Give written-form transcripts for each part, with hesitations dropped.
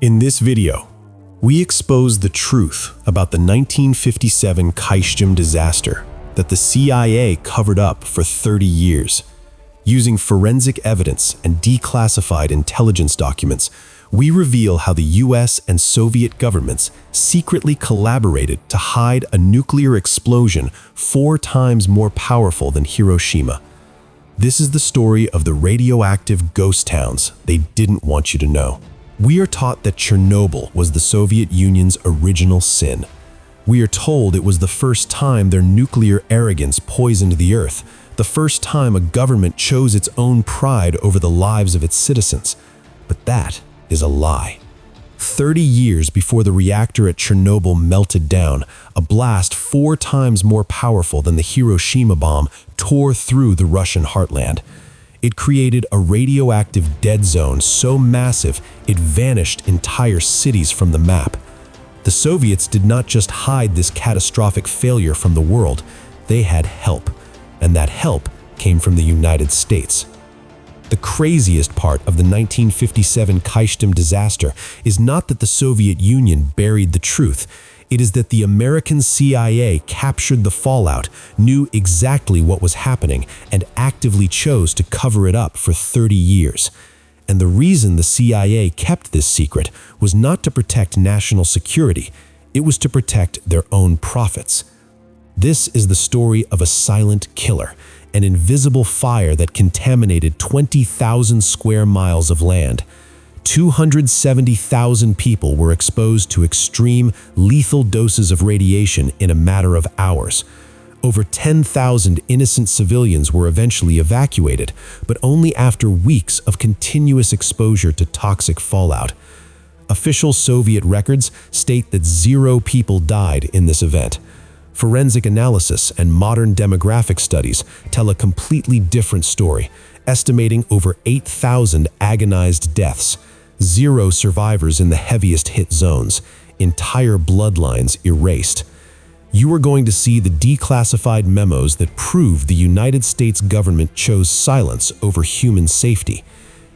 In this video, we expose the truth about the 1957 Kyshtym disaster that the CIA covered up for 30 years. Using forensic evidence and declassified intelligence documents, we reveal how the US and Soviet governments secretly collaborated to hide a nuclear explosion 4 times more powerful than Hiroshima. This is the story of the radioactive ghost towns they didn't want you to know. We are taught that Chernobyl was the Soviet Union's original sin. We are told it was the first time their nuclear arrogance poisoned the earth, the first time a government chose its own pride over the lives of its citizens. But that is a lie. 30 years before the reactor at Chernobyl melted down, a blast 4 times more powerful than the Hiroshima bomb tore through the Russian heartland. It created a radioactive dead zone so massive it vanished entire cities from the map. The Soviets did not just hide this catastrophic failure from the world, they had help, and that help came from the United States. The craziest part of the 1957 Kyshtym disaster is not that the Soviet Union buried the truth. It is that the American CIA captured the fallout, knew exactly what was happening, and actively chose to cover it up for 30 years. And the reason the CIA kept this secret was not to protect national security, it was to protect their own profits. This is the story of a silent killer, an invisible fire that contaminated 20,000 square miles of land. 270,000 people were exposed to extreme, lethal doses of radiation in a matter of hours. Over 10,000 innocent civilians were eventually evacuated, but only after weeks of continuous exposure to toxic fallout. Official Soviet records state that 0 people died in this event. Forensic analysis and modern demographic studies tell a completely different story, estimating over 8,000 agonized deaths, 0 survivors in the heaviest hit zones, entire bloodlines erased. You are going to see the declassified memos that prove the United States government chose silence over human safety.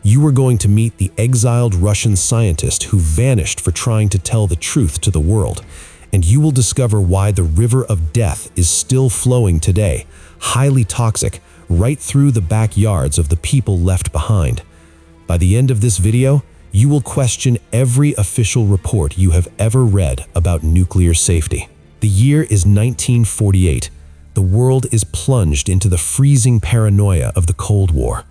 You are going to meet the exiled Russian scientist who vanished for trying to tell the truth to the world. And you will discover why the river of death is still flowing today, highly toxic, right through the backyards of the people left behind. By the end of this video, you will question every official report you have ever read about nuclear safety. The year is 1948. The world is plunged into the freezing paranoia of the Cold War.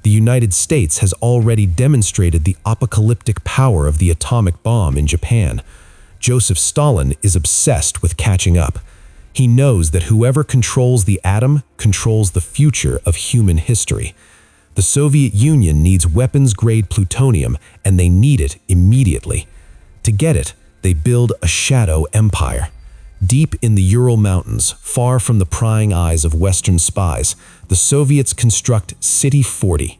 The United States has already demonstrated the apocalyptic power of the atomic bomb in Japan. Joseph Stalin is obsessed with catching up. He knows that whoever controls the atom controls the future of human history. The Soviet Union needs weapons-grade plutonium, and they need it immediately. To get it, they build a shadow empire. Deep in the Ural Mountains, far from the prying eyes of Western spies, the Soviets construct City 40.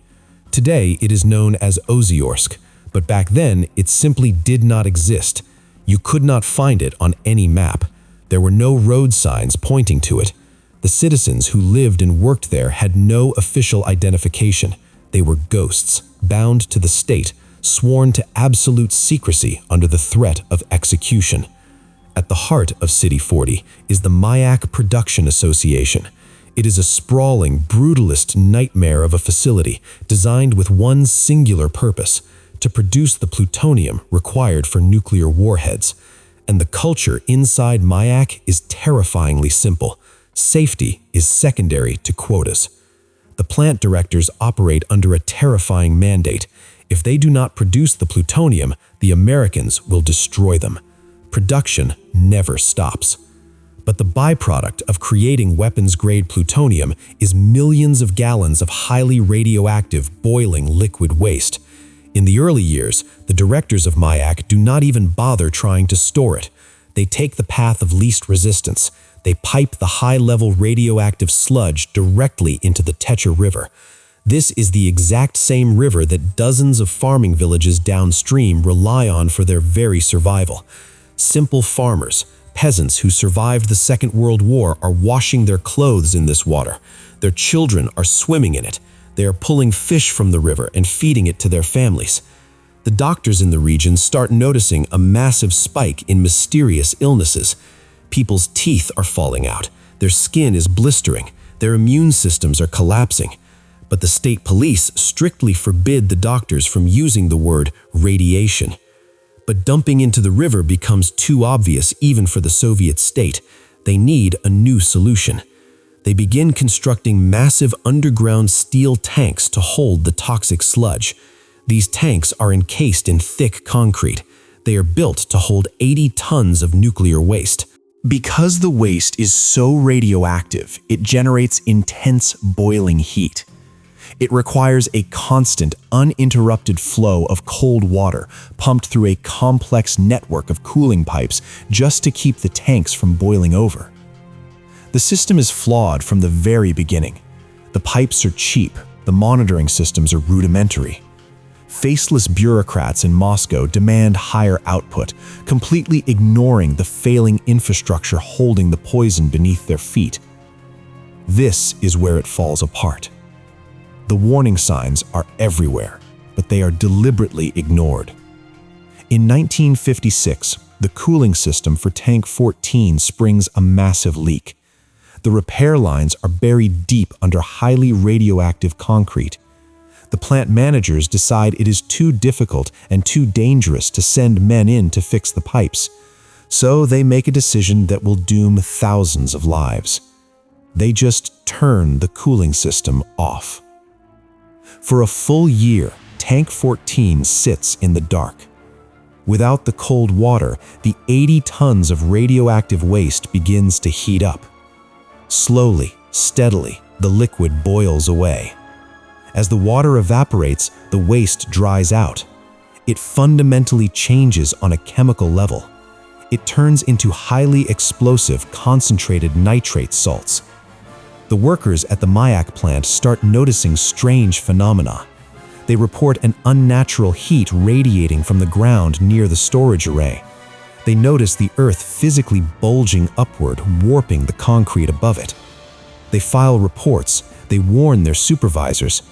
Today, it is known as Ozyorsk, but back then, it simply did not exist. You could not find it on any map. There were no road signs pointing to it. The citizens who lived and worked there had no official identification. They were ghosts, bound to the state, sworn to absolute secrecy under the threat of execution. At the heart of City 40 is the Mayak Production Association. It is a sprawling, brutalist nightmare of a facility designed with one singular purpose: to produce the plutonium required for nuclear warheads. And the culture inside Mayak is terrifyingly simple. Safety is secondary to quotas. The plant directors operate under a terrifying mandate. If they do not produce the plutonium, the Americans will destroy them. Production never stops. But the byproduct of creating weapons-grade plutonium is millions of gallons of highly radioactive, boiling liquid waste. In the early years, the directors of Mayak do not even bother trying to store it. They take the path of least resistance. They pipe the high-level radioactive sludge directly into the Techa River. This is the exact same river that dozens of farming villages downstream rely on for their very survival. Simple farmers, peasants who survived the Second World War, are washing their clothes in this water. Their children are swimming in it. They are pulling fish from the river and feeding it to their families. The doctors in the region start noticing a massive spike in mysterious illnesses. People's teeth are falling out, their skin is blistering, their immune systems are collapsing. But the state police strictly forbid the doctors from using the word radiation. But dumping into the river becomes too obvious even for the Soviet state. They need a new solution. They begin constructing massive underground steel tanks to hold the toxic sludge. These tanks are encased in thick concrete. They are built to hold 80 tons of nuclear waste. Because the waste is so radioactive, it generates intense boiling heat. It requires a constant, uninterrupted flow of cold water pumped through a complex network of cooling pipes just to keep the tanks from boiling over. The system is flawed from the very beginning. The pipes are cheap, the monitoring systems are rudimentary. Faceless bureaucrats in Moscow demand higher output, completely ignoring the failing infrastructure holding the poison beneath their feet. This is where it falls apart. The warning signs are everywhere, but they are deliberately ignored. In 1956, the cooling system for Tank 14 springs a massive leak. The repair lines are buried deep under highly radioactive concrete. The plant managers decide it is too difficult and too dangerous to send men in to fix the pipes, so they make a decision that will doom thousands of lives. They just turn the cooling system off. For a full year, Tank 14 sits in the dark. Without the cold water, the 80 tons of radioactive waste begins to heat up. Slowly, steadily, the liquid boils away. As the water evaporates, the waste dries out. It fundamentally changes on a chemical level. It turns into highly explosive, concentrated nitrate salts. The workers at the Mayak plant start noticing strange phenomena. They report an unnatural heat radiating from the ground near the storage array. They notice the earth physically bulging upward, warping the concrete above it. They file reports, they warn their supervisors,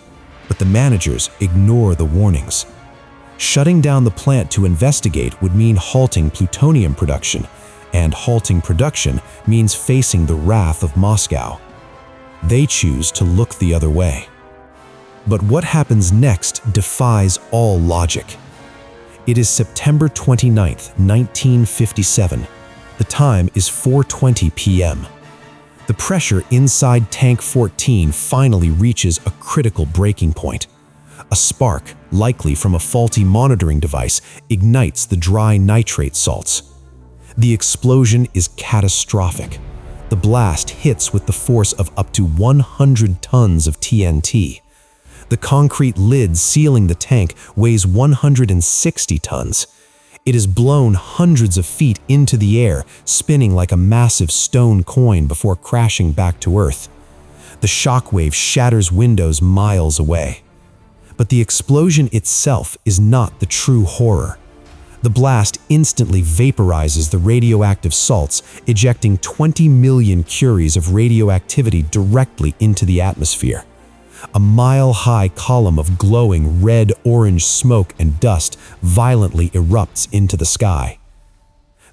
but the managers ignore the warnings. Shutting down the plant to investigate would mean halting plutonium production, and halting production means facing the wrath of Moscow. They choose to look the other way. But what happens next defies all logic. It is September 29, 1957. The time is 4:20 p.m. The pressure inside Tank 14 finally reaches a critical breaking point. A spark, likely from a faulty monitoring device, ignites the dry nitrate salts. The explosion is catastrophic. The blast hits with the force of up to 100 tons of TNT. The concrete lid sealing the tank weighs 160 tons. It is blown hundreds of feet into the air, spinning like a massive stone coin before crashing back to Earth. The shockwave shatters windows miles away. But the explosion itself is not the true horror. The blast instantly vaporizes the radioactive salts, ejecting 20 million curies of radioactivity directly into the atmosphere. A mile-high column of glowing red-orange smoke and dust violently erupts into the sky.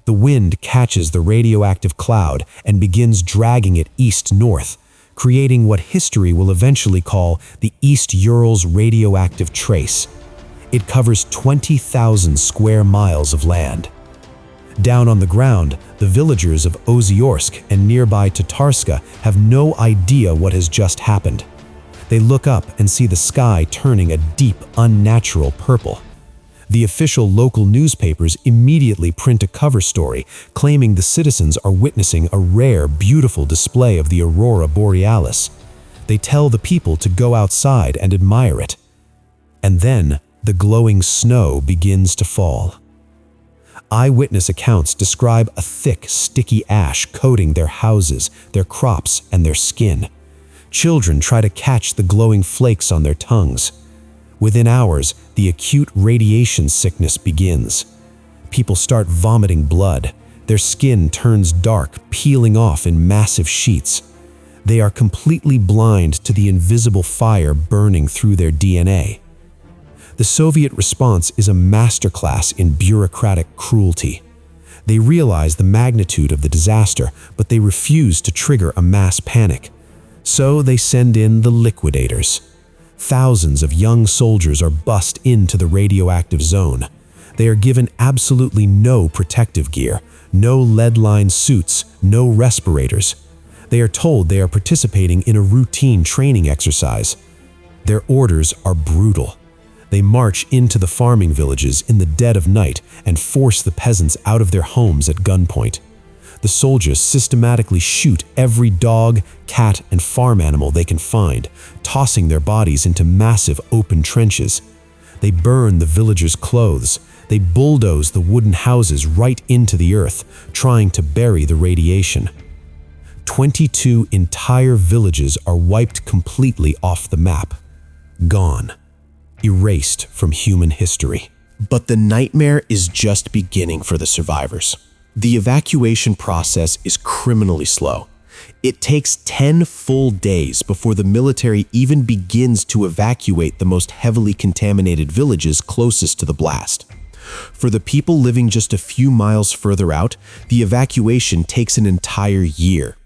The wind catches the radioactive cloud and begins dragging it east-north, creating what history will eventually call the East Urals radioactive trace. It covers 20,000 square miles of land. Down on the ground, the villagers of Ozyorsk and nearby Tatarska have no idea what has just happened. They look up and see the sky turning a deep, unnatural purple. The official local newspapers immediately print a cover story claiming the citizens are witnessing a rare, beautiful display of the aurora borealis. They tell the people to go outside and admire it. And then, the glowing snow begins to fall. Eyewitness accounts describe a thick, sticky ash coating their houses, their crops, and their skin. Children try to catch the glowing flakes on their tongues. Within hours, the acute radiation sickness begins. People start vomiting blood. Their skin turns dark, peeling off in massive sheets. They are completely blind to the invisible fire burning through their DNA. The Soviet response is a masterclass in bureaucratic cruelty. They realize the magnitude of the disaster, but they refuse to trigger a mass panic. So they send in the liquidators. Thousands of young soldiers are bussed into the radioactive zone. They are given absolutely no protective gear, no lead-lined suits, no respirators. They are told they are participating in a routine training exercise. Their orders are brutal. They march into the farming villages in the dead of night and force the peasants out of their homes at gunpoint. The soldiers systematically shoot every dog, cat, and farm animal they can find, tossing their bodies into massive open trenches. They burn the villagers' clothes. They bulldoze the wooden houses right into the earth, trying to bury the radiation. 22 entire villages are wiped completely off the map. Gone. Erased from human history. But the nightmare is just beginning for the survivors. The evacuation process is criminally slow. It takes 10 full days before the military even begins to evacuate the most heavily contaminated villages closest to the blast. For the people living just a few miles further out, the evacuation takes an entire year.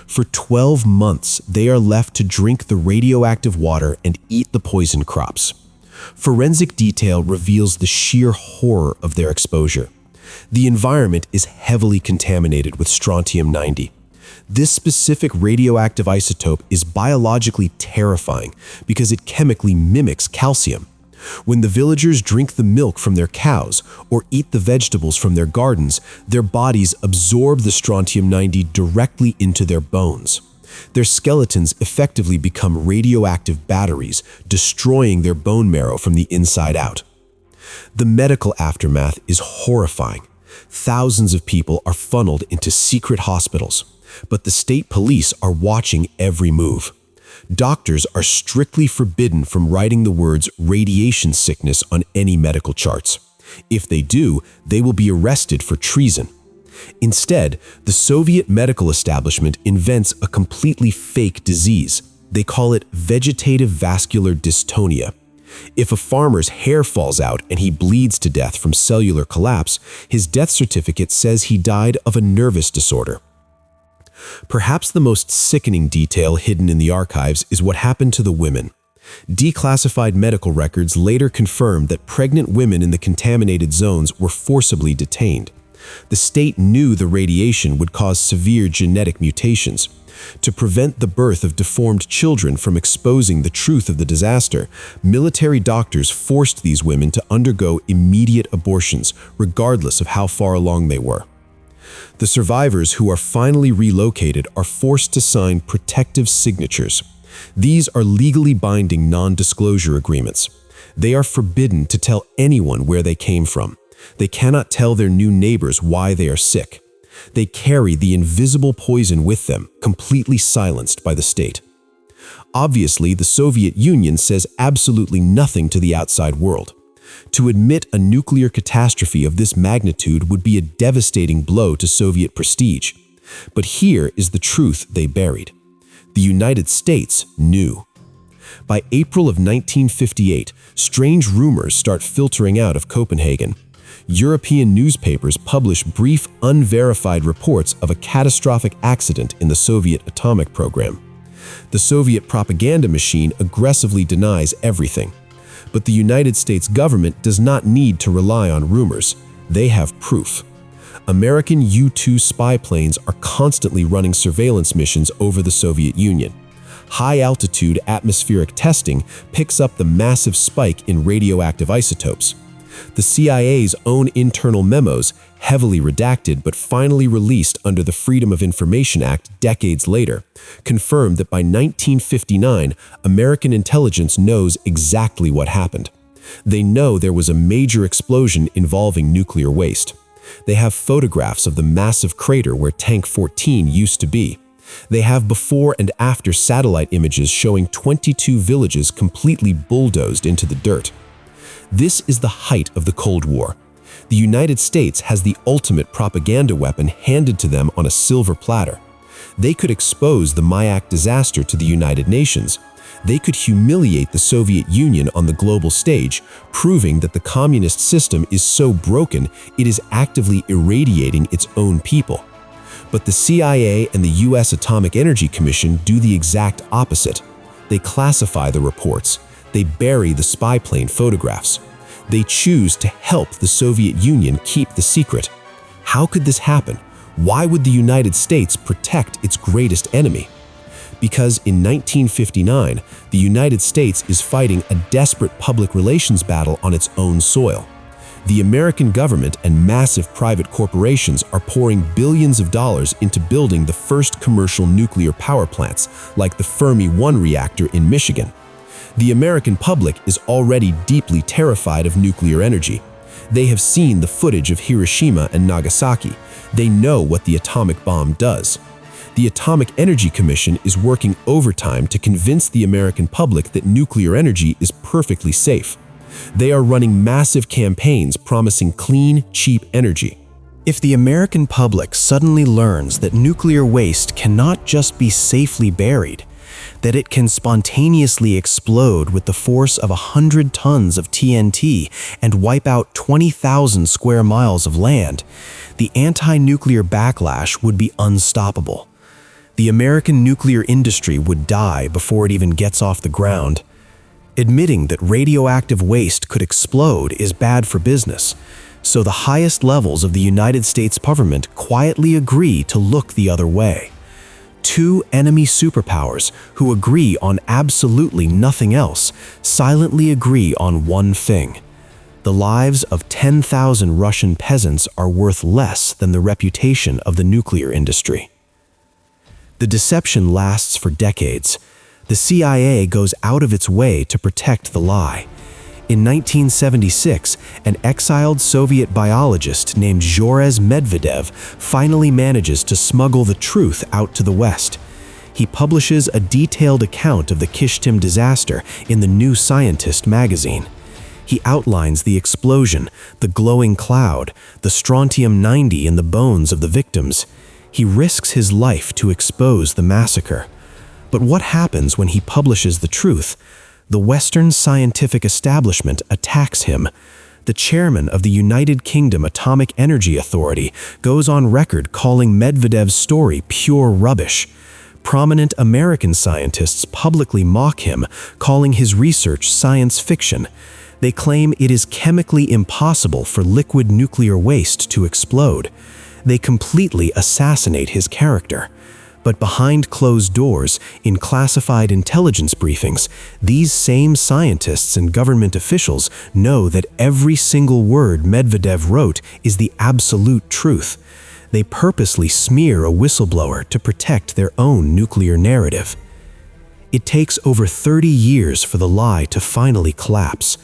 For 12 months, they are left to drink the radioactive water and eat the poison crops. Forensic detail reveals the sheer horror of their exposure. The environment is heavily contaminated with strontium-90. This specific radioactive isotope is biologically terrifying because it chemically mimics calcium. When the villagers drink the milk from their cows or eat the vegetables from their gardens, their bodies absorb the strontium-90 directly into their bones. Their skeletons effectively become radioactive batteries, destroying their bone marrow from the inside out. The medical aftermath is horrifying. Thousands of people are funneled into secret hospitals, but the state police are watching every move. Doctors are strictly forbidden from writing the words radiation sickness on any medical charts. If they do, they will be arrested for treason. Instead, the Soviet medical establishment invents a completely fake disease. They call it vegetative vascular dystonia. If a farmer's hair falls out and he bleeds to death from cellular collapse, his death certificate says he died of a nervous disorder. Perhaps the most sickening detail hidden in the archives is what happened to the women. Declassified medical records later confirmed that pregnant women in the contaminated zones were forcibly detained. The state knew the radiation would cause severe genetic mutations. To prevent the birth of deformed children from exposing the truth of the disaster, military doctors forced these women to undergo immediate abortions, regardless of how far along they were. The survivors who are finally relocated are forced to sign protective signatures. These are legally binding non-disclosure agreements. They are forbidden to tell anyone where they came from. They cannot tell their new neighbors why they are sick. They carry the invisible poison with them, completely silenced by the state. Obviously, the Soviet Union says absolutely nothing to the outside world. To admit a nuclear catastrophe of this magnitude would be a devastating blow to Soviet prestige. But here is the truth they buried. The United States knew. By April of 1958, strange rumors start filtering out of Copenhagen. European newspapers publish brief, unverified reports of a catastrophic accident in the Soviet atomic program. The Soviet propaganda machine aggressively denies everything. But the United States government does not need to rely on rumors. They have proof. American U-2 spy planes are constantly running surveillance missions over the Soviet Union. High-altitude atmospheric testing picks up the massive spike in radioactive isotopes. The CIA's own internal memos, heavily redacted but finally released under the Freedom of Information Act decades later, confirmed that by 1959, American intelligence knows exactly what happened. They know there was a major explosion involving nuclear waste. They have photographs of the massive crater where Tank 14 used to be. They have before and after satellite images showing 22 villages completely bulldozed into the dirt. This is the height of the Cold War. The United States has the ultimate propaganda weapon handed to them on a silver platter. They could expose the Mayak disaster to the United Nations. They could humiliate the Soviet Union on the global stage, proving that the communist system is so broken it is actively irradiating its own people. But the CIA and the US Atomic Energy Commission do the exact opposite. They classify the reports. They bury the spy plane photographs. They choose to help the Soviet Union keep the secret. How could this happen? Why would the United States protect its greatest enemy? Because in 1959, the United States is fighting a desperate public relations battle on its own soil. The American government and massive private corporations are pouring billions of dollars into building the first commercial nuclear power plants, like the Fermi 1 reactor in Michigan. The American public is already deeply terrified of nuclear energy. They have seen the footage of Hiroshima and Nagasaki. They know what the atomic bomb does. The Atomic Energy Commission is working overtime to convince the American public that nuclear energy is perfectly safe. They are running massive campaigns promising clean, cheap energy. If the American public suddenly learns that nuclear waste cannot just be safely buried, that it can spontaneously explode with the force of 100 tons of TNT and wipe out 20,000 square miles of land, the anti-nuclear backlash would be unstoppable. The American nuclear industry would die before it even gets off the ground. Admitting that radioactive waste could explode is bad for business, so the highest levels of the United States government quietly agree to look the other way. Two enemy superpowers who agree on absolutely nothing else silently agree on one thing. The lives of 10,000 Russian peasants are worth less than the reputation of the nuclear industry. The deception lasts for decades. The CIA goes out of its way to protect the lie. In 1976, an exiled Soviet biologist named Zhores Medvedev finally manages to smuggle the truth out to the West. He publishes a detailed account of the Kyshtym disaster in the New Scientist magazine. He outlines the explosion, the glowing cloud, the strontium-90 in the bones of the victims. He risks his life to expose the massacre. But what happens when he publishes the truth? The Western scientific establishment attacks him. The chairman of the United Kingdom Atomic Energy Authority goes on record calling Medvedev's story pure rubbish. Prominent American scientists publicly mock him, calling his research science fiction. They claim it is chemically impossible for liquid nuclear waste to explode. They completely assassinate his character. But behind closed doors, in classified intelligence briefings, these same scientists and government officials know that every single word Medvedev wrote is the absolute truth. They purposely smear a whistleblower to protect their own nuclear narrative. It takes over 30 years for the lie to finally collapse.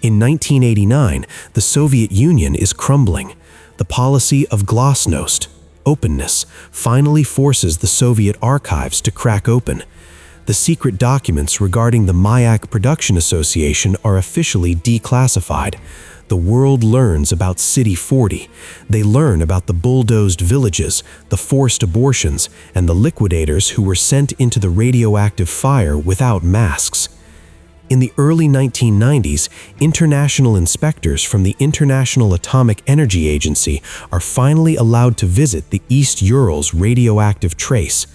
In 1989, the Soviet Union is crumbling. The policy of glasnost, openness, finally forces the Soviet archives to crack open. The secret documents regarding the Mayak Production Association are officially declassified. The world learns about City 40. They learn about the bulldozed villages, the forced abortions, and the liquidators who were sent into the radioactive fire without masks. In the early 1990s, international inspectors from the International Atomic Energy Agency are finally allowed to visit the East Urals radioactive trace.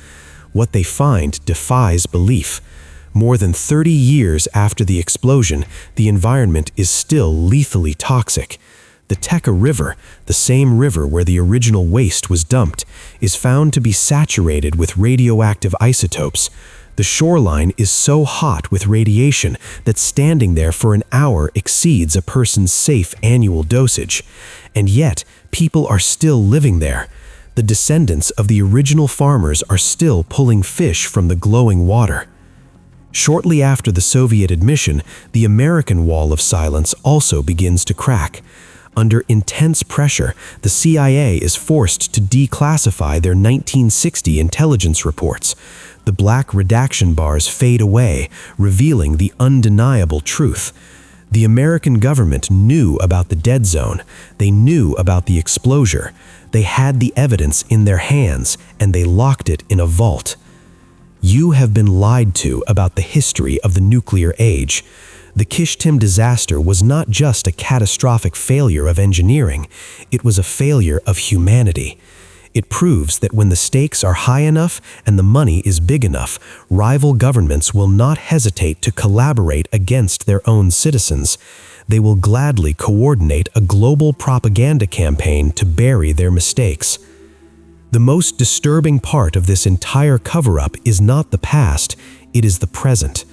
What they find defies belief. More than 30 years after the explosion, the environment is still lethally toxic. The Teka River, the same river where the original waste was dumped, is found to be saturated with radioactive isotopes. The shoreline is so hot with radiation that standing there for an hour exceeds a person's safe annual dosage. And yet, people are still living there. The descendants of the original farmers are still pulling fish from the glowing water. Shortly after the Soviet admission, the American wall of silence also begins to crack. Under intense pressure, the CIA is forced to declassify their 1960 intelligence reports. The black redaction bars fade away, revealing the undeniable truth. The American government knew about the dead zone. They knew about the explosion. They had the evidence in their hands, and they locked it in a vault. You have been lied to about the history of the nuclear age. The Kyshtym disaster was not just a catastrophic failure of engineering, it was a failure of humanity. It proves that when the stakes are high enough and the money is big enough, rival governments will not hesitate to collaborate against their own citizens. They will gladly coordinate a global propaganda campaign to bury their mistakes. The most disturbing part of this entire cover-up is not the past, it is the present.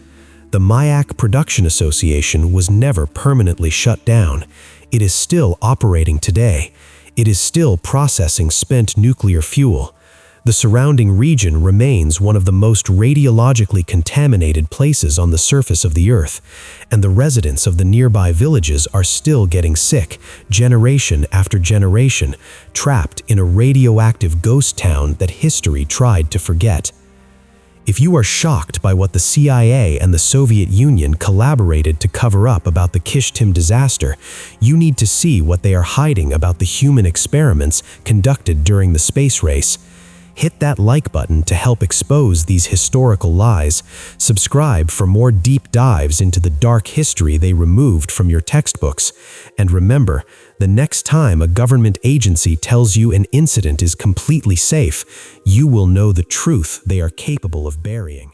The Mayak Production Association was never permanently shut down. It is still operating today. It is still processing spent nuclear fuel. The surrounding region remains one of the most radiologically contaminated places on the surface of the Earth, and the residents of the nearby villages are still getting sick, generation after generation, trapped in a radioactive ghost town that history tried to forget. If you are shocked by what the CIA and the Soviet Union collaborated to cover up about the Kyshtym disaster, you need to see what they are hiding about the human experiments conducted during the space race. Hit that like button to help expose these historical lies. Subscribe for more deep dives into the dark history they removed from your textbooks. And remember, the next time a government agency tells you an incident is completely safe, you will know the truth they are capable of burying.